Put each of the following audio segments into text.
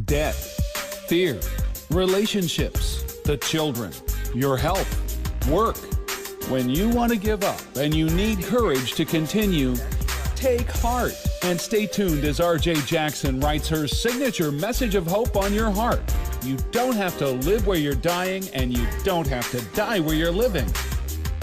Debt, fear, relationships, the children, your health, work. When you want to give up and you need courage to continue, take heart and stay tuned as RJ Jackson writes her signature message of hope on your heart. You don't have to live where you're dying, and you don't have to die where you're living.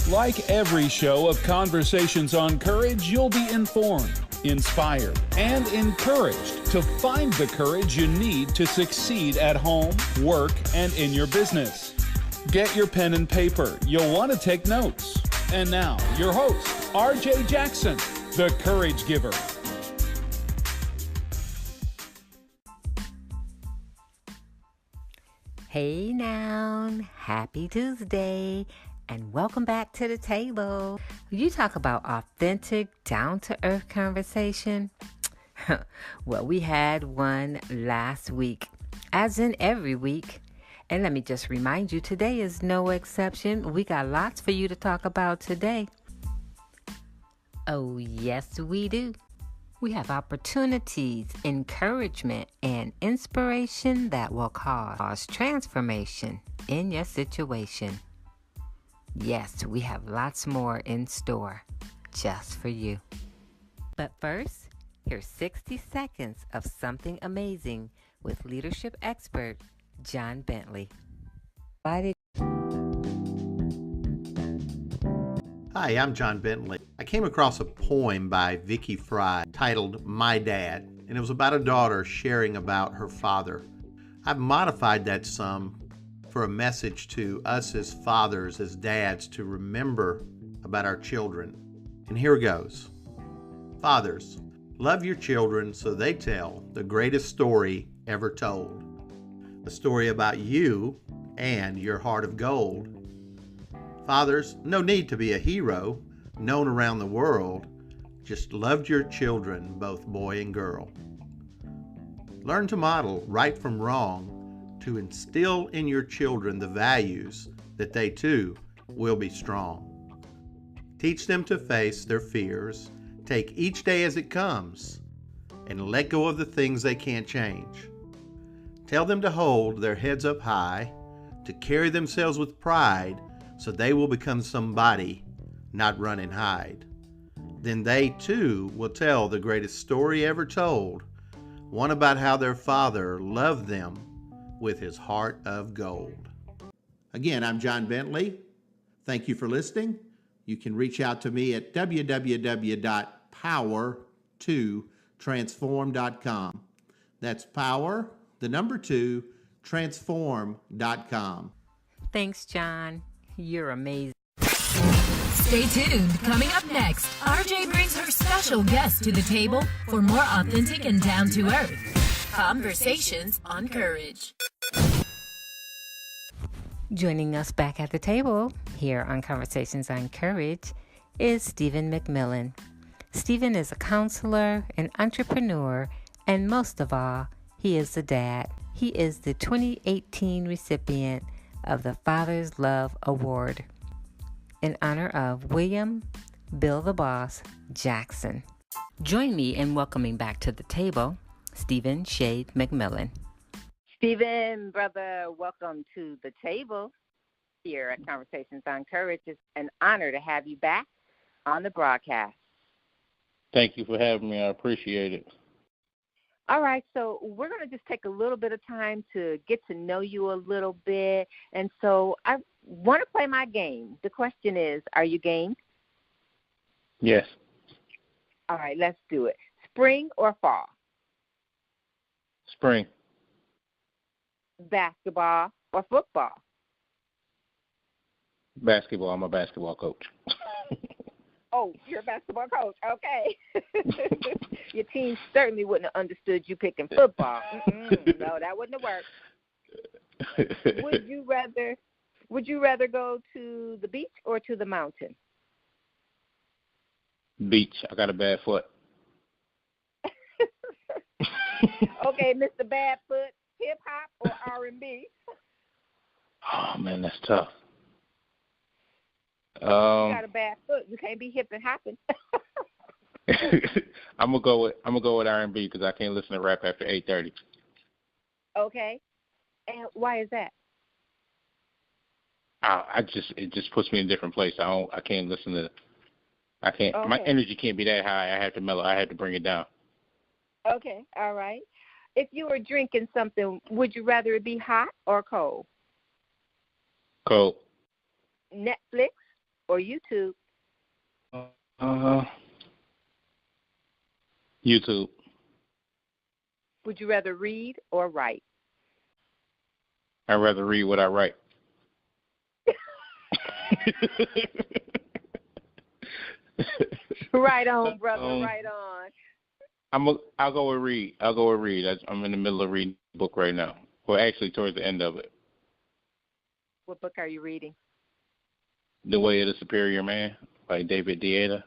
Like every show of Conversations on Courage, you'll be informed, inspired, and encouraged to find the courage you need to succeed at home, work, and in your business. Get your pen and paper. You'll want to take notes. And now, your host, RJ Jackson, the Courage Giver. Hey now, happy Tuesday, and welcome back to the table. You talk about authentic, down-to-earth conversation. Well, we had one last week, as in every week. And let me just remind you, today is no exception. We got lots for you to talk about today. Oh, yes, we do. We have opportunities, encouragement, and inspiration that will cause transformation in your situation. Yes, we have lots more in store just for you. But first, here's 60 seconds of something amazing with leadership expert John Bentley. Hi, I'm John Bentley. I came across a poem by Vicky Fry titled My Dad, and it was about a daughter sharing about her father. I've modified that some for a message to us as fathers, as dads, to remember about our children. And here goes. Fathers, love your children so they tell the greatest story ever told. A story about you and your heart of gold. Fathers, no need to be a hero, known around the world. Just love your children, both boy and girl. Learn to model right from wrong, to instill in your children the values that they too will be strong. Teach them to face their fears, take each day as it comes, and let go of the things they can't change. Tell them to hold their heads up high, to carry themselves with pride, so they will become somebody, not run and hide. Then they too will tell the greatest story ever told, one about how their father loved them with his heart of gold. Again, I'm John Bentley. Thank you for listening. You can reach out to me at www.power2transform.com. That's power, the number 2, transform.com. Thanks, John. You're amazing. Stay tuned. Coming up next, RJ brings her special guest to the table for more authentic and down-to-earth conversations on courage. Joining us back at the table here on Conversations on Courage is Stephen Mcmillon. Stephen is a counselor, an entrepreneur, and most of all, he is a dad. He is the 2018 recipient of the Father's Love Award in honor of William Bill the Boss Jackson. Join me in welcoming back to the table Stephen Shade Mcmillon. Stephen, brother, welcome to the table here at Conversations on Courage. It's an honor to have you back on the broadcast. Thank you for having me. I appreciate it. All right, so we're going to just take a little bit of time to get to know you a little bit. And so I want to play my game. The question is, are you game? Yes. All right, let's do it. Spring or fall? Spring. Basketball or football? Basketball. I'm a basketball coach. Oh, you're a basketball coach. Okay. Your team certainly wouldn't have understood you picking football. No, that wouldn't have worked. Would you rather go to the beach or to the mountain? Beach. I got a bad foot. Okay, Mr. Badfoot, hip hop or R&B? Oh man, that's tough. You got a bad foot. You can't be hip and hopping. I'm gonna go with R&B because I can't listen to rap after 8:30. Okay. And why is that? It just puts me in a different place. I can't listen to. I can't. Okay. My energy can't be that high. I have to mellow. I have to bring it down. Okay. All right. If you were drinking something, would you rather it be hot or cold? Cold. Netflix or YouTube? YouTube. Would you rather read or write? I'd rather read what I write. Right on, brother. Right on. I'll go with read. I'm in the middle of reading a book right now. Well, actually, towards the end of it. What book are you reading? The Way of the Superior Man by David Deida.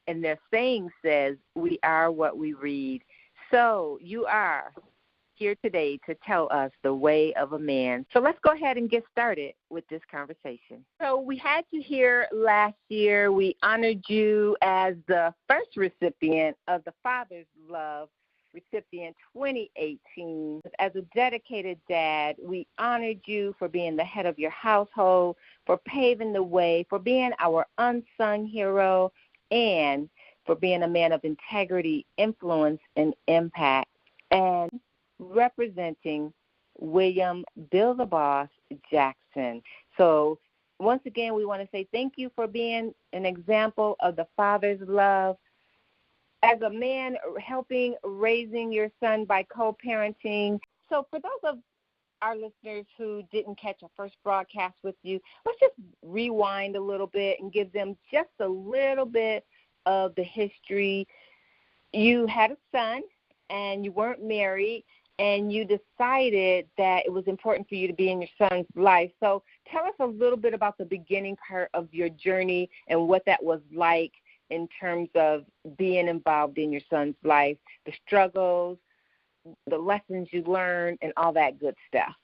And their saying says, we are what we read. So you are here today to tell us the way of a man. So let's go ahead and get started with this conversation. So we had you here last year. We honored you as the first recipient of the Father's Love recipient 2018. As a dedicated dad, we honored you for being the head of your household, for paving the way, for being our unsung hero, and for being a man of integrity, influence, and impact, and representing William Bill the Boss Jackson. So once again, we want to say thank you for being an example of the Father's love. As a man, helping raising your son by co-parenting. So for those of our listeners who didn't catch our first broadcast with you, let's just rewind a little bit and give them just a little bit of the history. You had a son, and you weren't married, and you decided that it was important for you to be in your son's life. So tell us a little bit about the beginning part of your journey and what that was like in terms of being involved in your son's life, the struggles, the lessons you learned, and all that good stuff.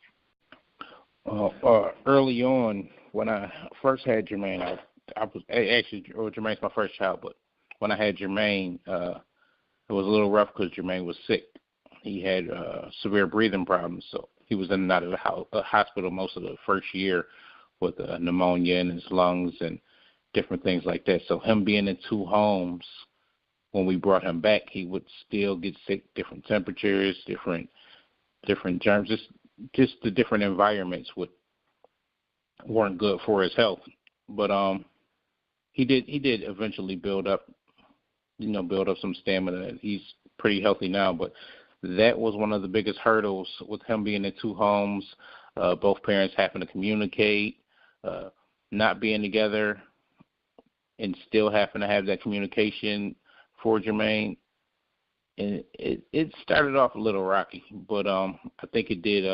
Early on, when I first had Jermaine, Jermaine's my first child, but when I had Jermaine, it was a little rough because Jermaine was sick. He had severe breathing problems, so he was in and out of the hospital most of the first year with pneumonia in his lungs and different things like that. So him being in two homes, when we brought him back, he would still get sick, different temperatures, different germs, just the different environments weren't good for his health. But he did eventually build up some stamina. He's pretty healthy now, but that was one of the biggest hurdles with him being in two homes, both parents having to communicate, not being together, and still having to have that communication for Jermaine. And it started off a little rocky, but I think it did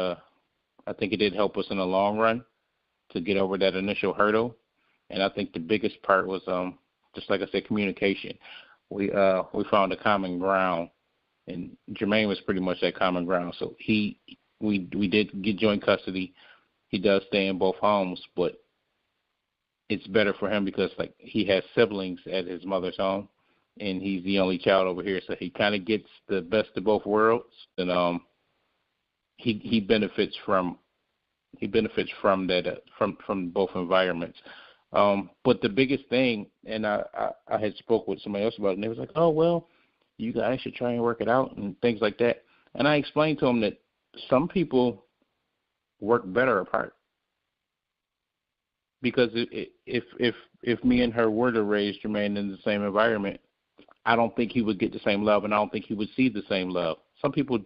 help us in the long run to get over that initial hurdle. And I think the biggest part was just like I said, communication. We found a common ground, and Jermaine was pretty much that common ground. So we did get joint custody. He does stay in both homes, but it's better for him because like he has siblings at his mother's home, and he's the only child over here, so he kind of gets the best of both worlds, and he benefits from that from both environments. But the biggest thing, and I had spoke with somebody else about it, and they was like, oh well, you guys should try and work it out and things like that. And I explained to him that some people work better apart. Because if me and her were to raise Jermaine in the same environment, I don't think he would get the same love, and I don't think he would see the same love. Some people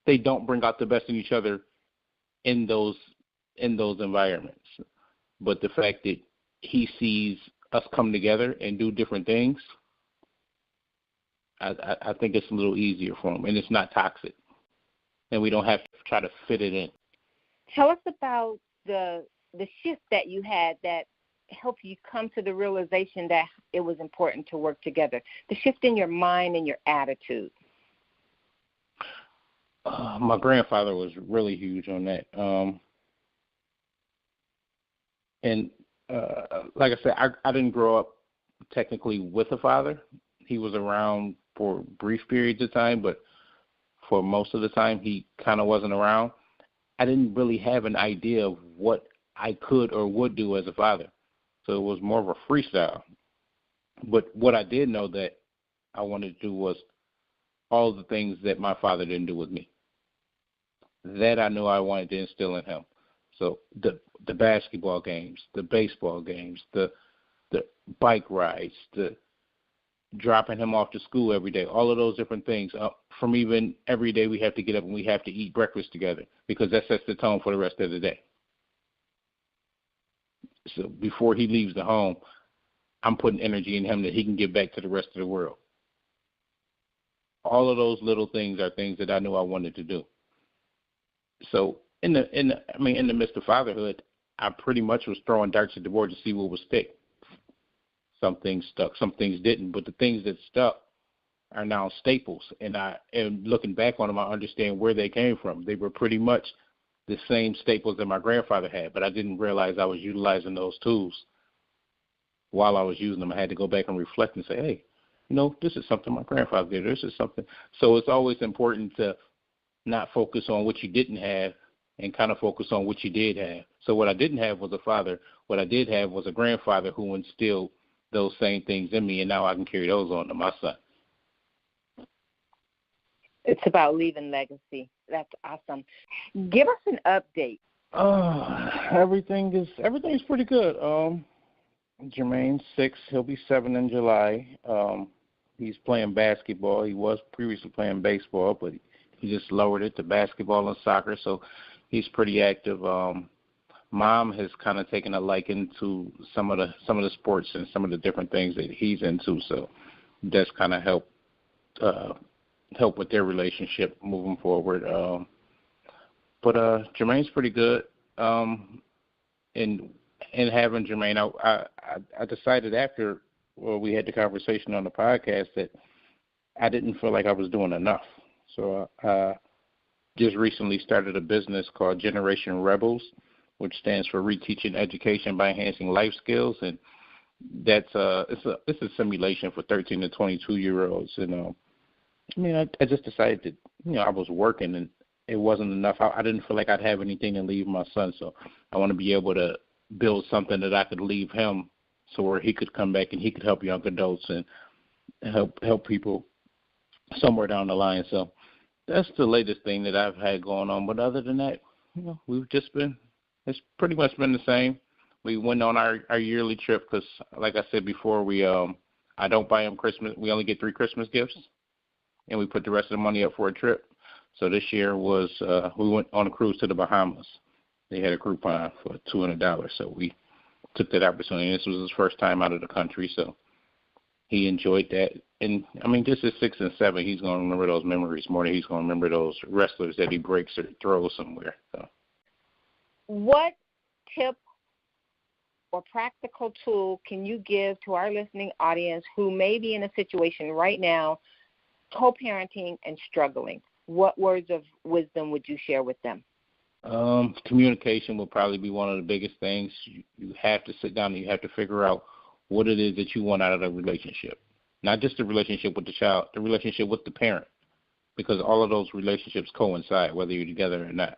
they don't bring out the best in each other in those environments. But the fact that he sees us come together and do different things, I think it's a little easier for him, and it's not toxic, and we don't have to try to fit it in. Tell us about the shift that you had that helped you come to the realization that it was important to work together, the shift in your mind and your attitude. My grandfather was really huge on that. And like I said, I didn't grow up technically with a father. He was around for brief periods of time, but for most of the time he kind of wasn't around. I didn't really have an idea of what I could or would do as a father. So it was more of a freestyle. But what I did know that I wanted to do was all the things that my father didn't do with me. That I knew I wanted to instill in him. So the basketball games, the baseball games, the bike rides, the dropping him off to school every day, all of those different things. From even every day we have to get up and we have to eat breakfast together because that sets the tone for the rest of the day. So before he leaves the home, I'm putting energy in him that he can give back to the rest of the world. All of those little things are things that I knew I wanted to do. So in the midst of fatherhood, I pretty much was throwing darts at the board to see what would stick. Some things stuck, some things didn't, but the things that stuck are now staples. And looking back on them, I understand where they came from. They were pretty much the same staples that my grandfather had, but I didn't realize I was utilizing those tools while I was using them. I had to go back and reflect and say, hey, this is something my grandfather did. This is something. So it's always important to not focus on what you didn't have and kind of focus on what you did have. So what I didn't have was a father. What I did have was a grandfather who instilled those same things in me, and now I can carry those on to my son. It's about leaving legacy. That's awesome. Give us an update. Everything's pretty good. Jermaine's 6. He'll be 7 in July. He's playing basketball. He was previously playing baseball, but he just lowered it to basketball and soccer, so he's pretty active. Mom has kind of taken a liking to some of the sports and some of the different things that he's into, so that's kind of help with their relationship moving forward. But Jermaine's pretty good. And having Jermaine, I decided after we had the conversation on the podcast that I didn't feel like I was doing enough. So I just recently started a business called Generation Rebels, which stands for Reteaching Education by Enhancing Life Skills, and that's it's a simulation for 13 to 22-year-olds. And I just decided that I was working and it wasn't enough. I didn't feel like I'd have anything to leave my son, so I want to be able to build something that I could leave him, so where he could come back and he could help young adults and help people somewhere down the line. So that's the latest thing that I've had going on. But other than that, it's pretty much been the same. We went on our yearly trip because, like I said before, I don't buy him Christmas. We only get 3 Christmas gifts, and we put the rest of the money up for a trip. So this year was we went on a cruise to the Bahamas. They had a Groupon for $200, so we took that opportunity. This was his first time out of the country, so he enjoyed that. And, this is 6 and 7. He's going to remember those memories more than he's going to remember those wrestlers that he breaks or throws somewhere. So. What tip or practical tool can you give to our listening audience who may be in a situation right now, co-parenting and struggling? What words of wisdom would you share with them? Communication will probably be one of the biggest things. You have to sit down and you have to figure out what it is that you want out of the relationship. Not just the relationship with the child, the relationship with the parent, because all of those relationships coincide, whether you're together or not.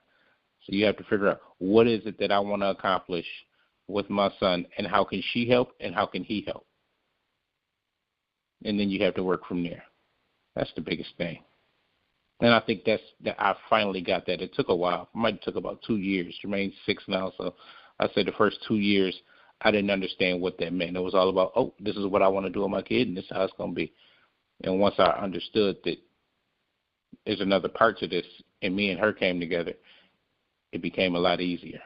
So you have to figure out what is it that I want to accomplish with my son, and how can she help, and how can he help? And then you have to work from there. That's the biggest thing. And I think that I finally got that. It took a while. It might have took about 2 years. Jermaine's 6 now, so I'd say the first 2 years I didn't understand what that meant. It was all about, this is what I want to do with my kid, and this is how it's going to be. And once I understood that there's another part to this, and me and her came together, it became a lot easier.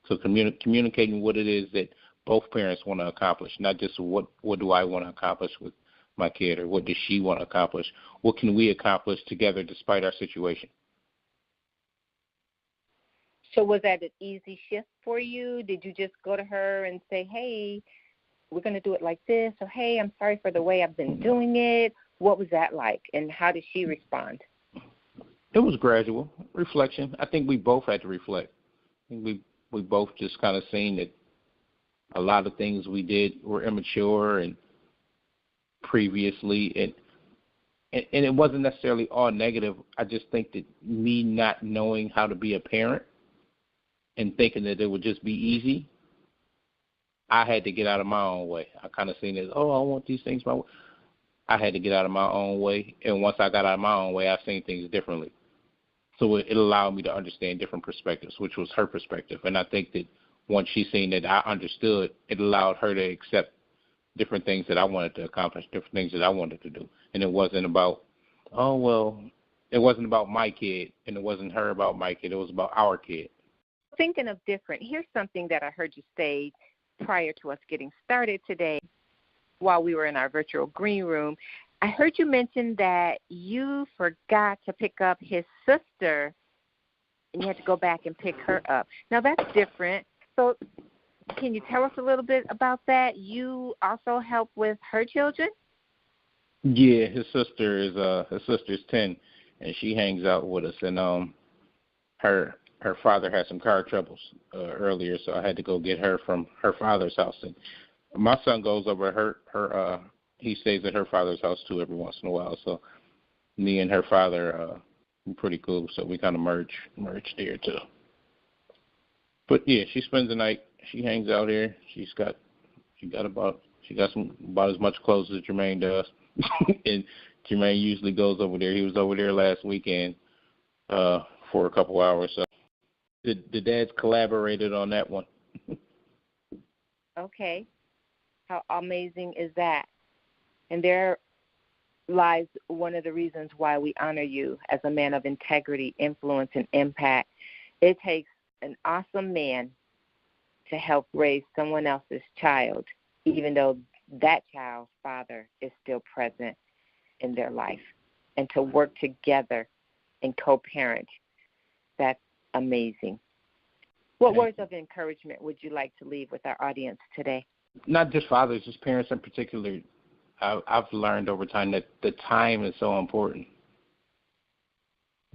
So communicating what it is that both parents want to accomplish, not just what do I want to accomplish with my kid, or what does she want to accomplish? What can we accomplish together despite our situation? So was that an easy shift for you? Did you just go to her and say, hey, we're going to do it like this, or hey, I'm sorry for the way I've been doing it? What was that like, and how did she respond? It was gradual reflection. I think we both had to reflect. I think we both just kind of seen that a lot of things we did were immature and previously, and it wasn't necessarily all negative. I just think that me not knowing how to be a parent and thinking that it would just be easy, I had to get out of my own way. I kind of seen it, I want these things my way. I had to get out of my own way, and once I got out of my own way, I seen things differently. So it allowed me to understand different perspectives, which was her perspective. And I think that once she seen that I understood, it allowed her to accept different things that I wanted to accomplish, different things that I wanted to do. And it wasn't about, it wasn't about my kid, and it wasn't her about my kid. It was about our kid. Thinking of different, here's something that I heard you say prior to us getting started today while we were in our virtual green room. I heard you mention that you forgot to pick up his sister and you had to go back and pick her up. Now, that's different. So can you tell us a little bit about that? You also help with her children? Yeah, his sister's 10, and she hangs out with us. And her father had some car troubles earlier, so I had to go get her from her father's house. And my son goes over he stays at her father's house too every once in a while. So me and her father are pretty cool. So we kind of merge there too. But yeah, she spends the night. She hangs out here. She got about as much clothes as Jermaine does. And Jermaine usually goes over there. He was over there last weekend for a couple hours. So the dads collaborated on that one. Okay. How amazing is that? And there lies one of the reasons why we honor you as a man of integrity, influence, and impact. It takes an awesome man to help raise someone else's child, even though that child's father is still present in their life, and to work together and co-parent. That's amazing. What words of encouragement would you like to leave with our audience today? Not just fathers, just parents in particular. I've learned over time that the time is so important.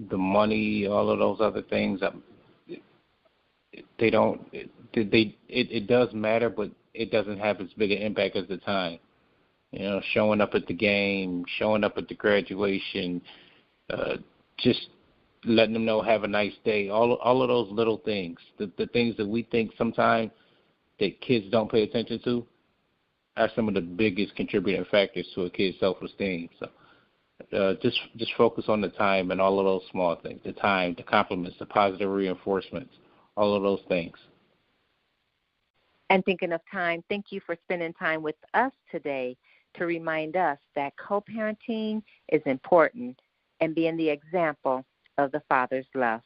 The money, all of those other things, it does matter, but it doesn't have as big an impact as the time. Showing up at the game, showing up at the graduation, just letting them know have a nice day. All of those little things, the things that we think sometimes that kids don't pay attention to, are some of the biggest contributing factors to a kid's self-esteem. So just focus on the time and all of those small things, the time, the compliments, the positive reinforcements, all of those things. And thinking of time, thank you for spending time with us today to remind us that co-parenting is important and being the example of the Father's love.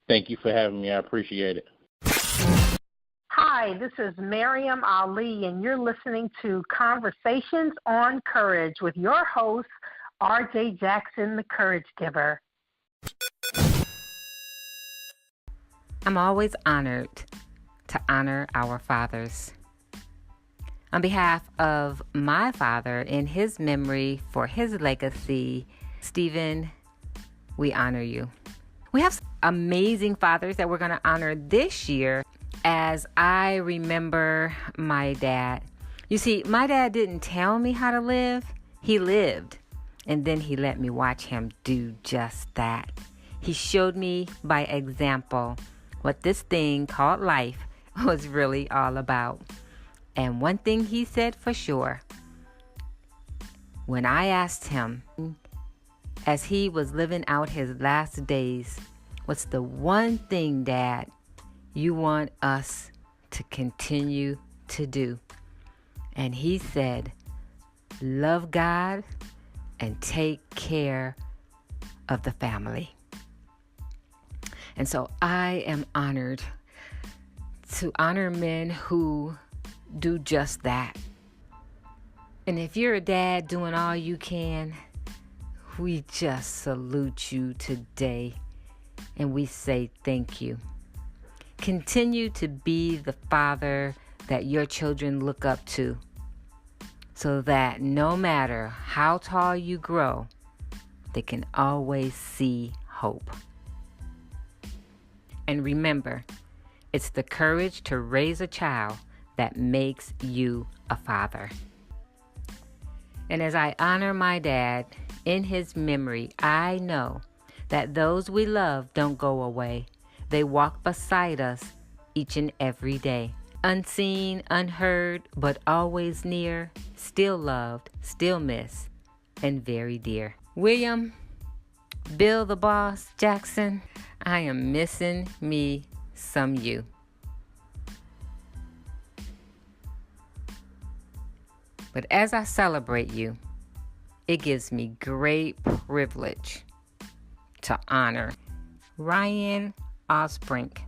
Thank you for having me. I appreciate it. Hi, this is Miriam Ali, and you're listening to Conversations on Courage with your host, R.J. Jackson, the Courage Giver. I'm always honored to honor our fathers. On behalf of my father, in his memory, for his legacy, Stephen, we honor you. We have amazing fathers that we're going to honor this year. As I remember my dad. You see, my dad didn't tell me how to live. He lived. And then he let me watch him do just that. He showed me by example what this thing called life was really all about. And one thing he said for sure, when I asked him, as he was living out his last days, what's the one thing, Dad, you want us to continue to do? And he said, love God and take care of the family. And so I am honored to honor men who do just that. And if you're a dad doing all you can, we just salute you today and we say thank you. Continue to be the father that your children look up to, so that no matter how tall you grow, they can always see hope. And remember, it's the courage to raise a child that makes you a father. And as I honor my dad in his memory, I know that those we love don't go away. They walk beside us each and every day. Unseen, unheard, but always near, still loved, still missed, and very dear. William, Bill the Boss Jackson, I am missing me some you. But as I celebrate you, it gives me great privilege to honor Ryan Osbrink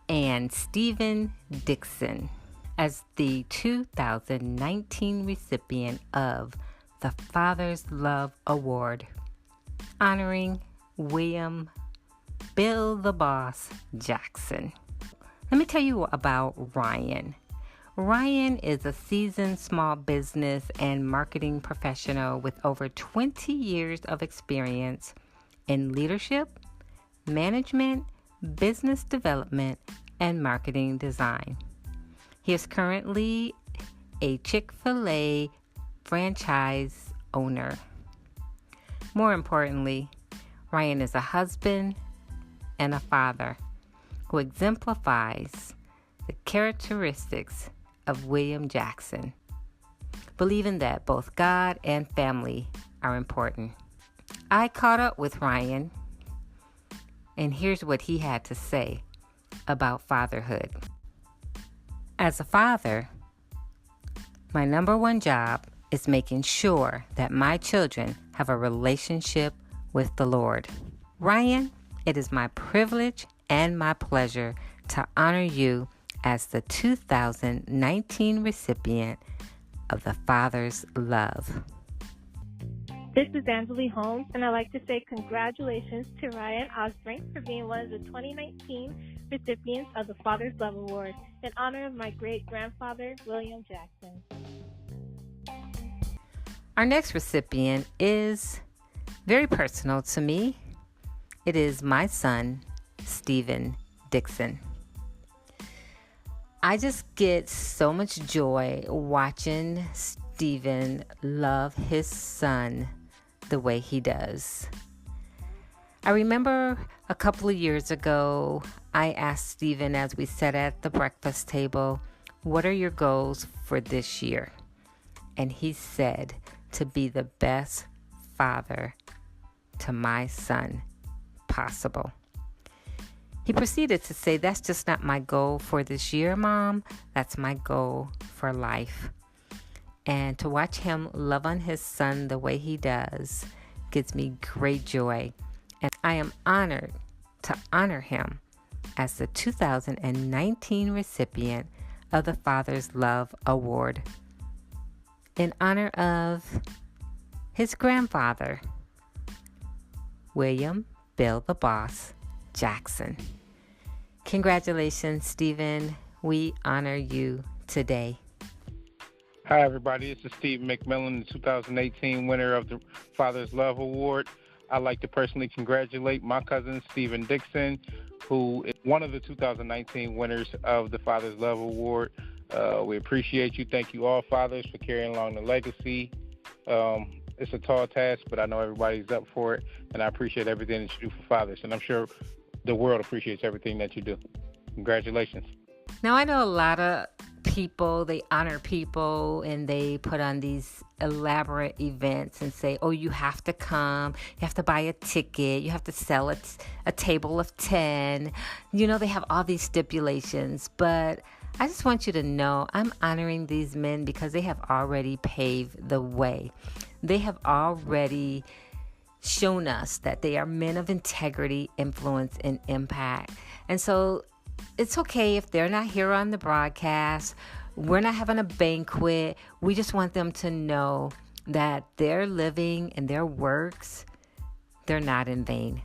and Stephen Dixon as the 2019 recipient of the Father's Love Award, honoring William Bill the Boss Jackson. Let me tell you about Ryan. Ryan is a seasoned small business and marketing professional with over 20 years of experience in leadership, management, business development, and marketing design. He is currently a Chick-fil-A franchise owner. More importantly, Ryan is a husband and a father who exemplifies the characteristics of William Jackson, believing that both God and family are important. I caught up with Ryan, and here's what he had to say about fatherhood. As a father, my number one job is making sure that my children have a relationship with the Lord. Ryan, it is my privilege and my pleasure to honor you as the 2019 recipient of the Father's Love. This is Angela Holmes, and I'd like to say congratulations to Ryan Osbrink for being one of the 2019 recipients of the Father's Love Award in honor of my great-grandfather, William Jackson. Our next recipient is very personal to me. It is my son, Stephen Dixon. I just get so much joy watching Stephen love his son the way he does. I remember a couple of years ago, I asked Stephen as we sat at the breakfast table, what are your goals for this year? And he said, to be the best father to my son possible. He proceeded to say, that's just not my goal for this year, Mom. That's my goal for life. And to watch him love on his son the way he does gives me great joy. And I am honored to honor him as the 2019 recipient of the Father's Love Award in honor of his grandfather, William Bill the Boss Jackson. Congratulations, Stephen. We honor you today. Hi, everybody. This is Steve Mcmillon, the 2018 winner of the Father's Love Award. I'd like to personally congratulate my cousin, Stephen Dixon, who is one of the 2019 winners of the Father's Love Award. We appreciate you. Thank you all, fathers, for carrying along the legacy. It's a tall task, but I know everybody's up for it, and I appreciate everything that you do for fathers, and I'm sure the world appreciates everything that you do. Congratulations. Now, I know a lot of people, they honor people and they put on these elaborate events and say, oh, you have to come, you have to buy a ticket, you have to sell a table of 10. You know, they have all these stipulations, but I just want you to know I'm honoring these men because they have already paved the way. They have already shown us that they are men of integrity, influence, and impact. And so it's okay if they're not here on the broadcast. We're not having a banquet. We just want them to know that their living and their works, they're not in vain.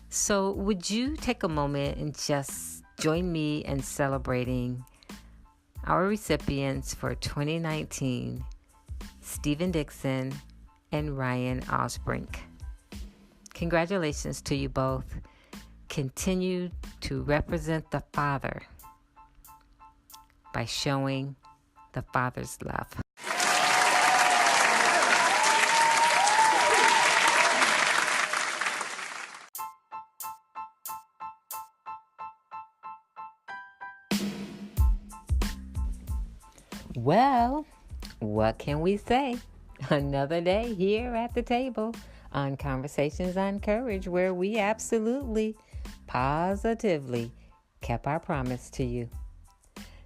So would you take a moment and just join me in celebrating our recipients for 2019, Stephen Dixon and Ryan Osbrink. Congratulations to you both. Continue to represent the Father by showing the Father's love. Well, what can we say? Another day here at the table on Conversations on Courage, where we absolutely, positively kept our promise to you.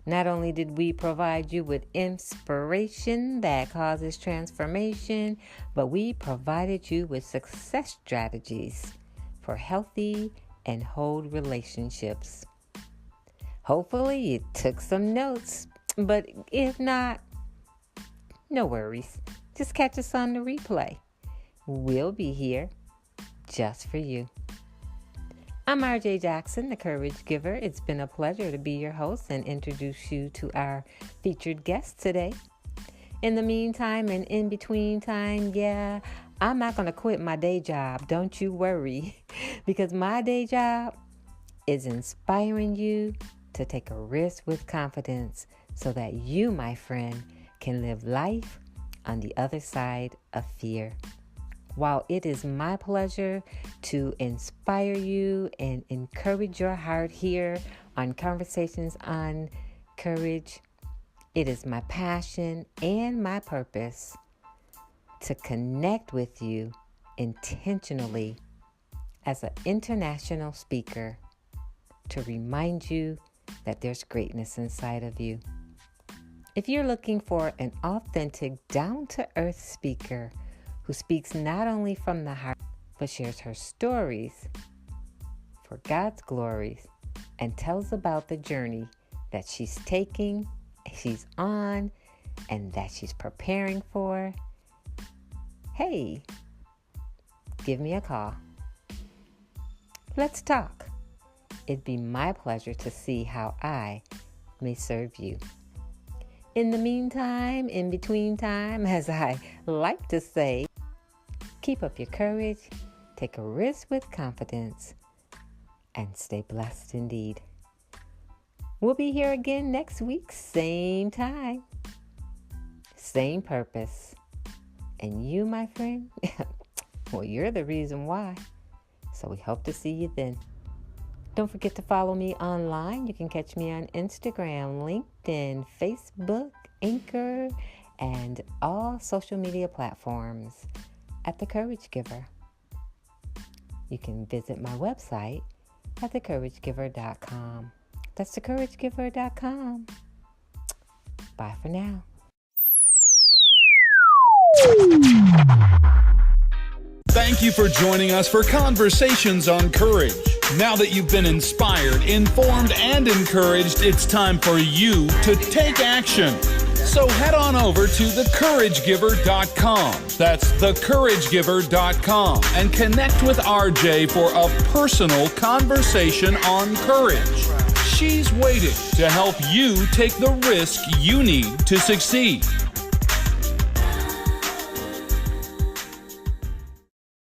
Not only did we provide you with inspiration that causes transformation, but we provided you with success strategies for healthy and whole relationships. Hopefully you took some notes, but if not, no worries. Just catch us on the replay. We'll be here just for you. I'm RJ Jackson, the Courage Giver. It's been a pleasure to be your host and introduce you to our featured guest today. In the meantime and in between time, I'm not going to quit my day job. Don't you worry, because my day job is inspiring you to take a risk with confidence so that you, my friend, can live life on the other side of fear. While it is my pleasure to inspire you and encourage your heart here on Conversations on Courage, it is my passion and my purpose to connect with you intentionally as an international speaker to remind you that there's greatness inside of you. If you're looking for an authentic, down-to-earth speaker who speaks not only from the heart, but shares her stories for God's glories and tells about the journey that she's taking, she's on, and that she's preparing for, hey, give me a call. Let's talk. It'd be my pleasure to see how I may serve you. In the meantime, in between time, as I like to say, keep up your courage, take a risk with confidence, and stay blessed indeed. We'll be here again next week, same time, same purpose. And you, my friend, well, you're the reason why. So we hope to see you then. Don't forget to follow me online. You can catch me on Instagram, LinkedIn, Facebook, Anchor, and all social media platforms at The Courage Giver. You can visit my website at thecouragegiver.com. That's thecouragegiver.com. Bye for now. Thank you for joining us for Conversations on Courage. Now that you've been inspired, informed, and encouraged, it's time for you to take action. So head on over to thecouragegiver.com. That's thecouragegiver.com and connect with RJ for a personal conversation on courage. She's waiting to help you take the risk you need to succeed.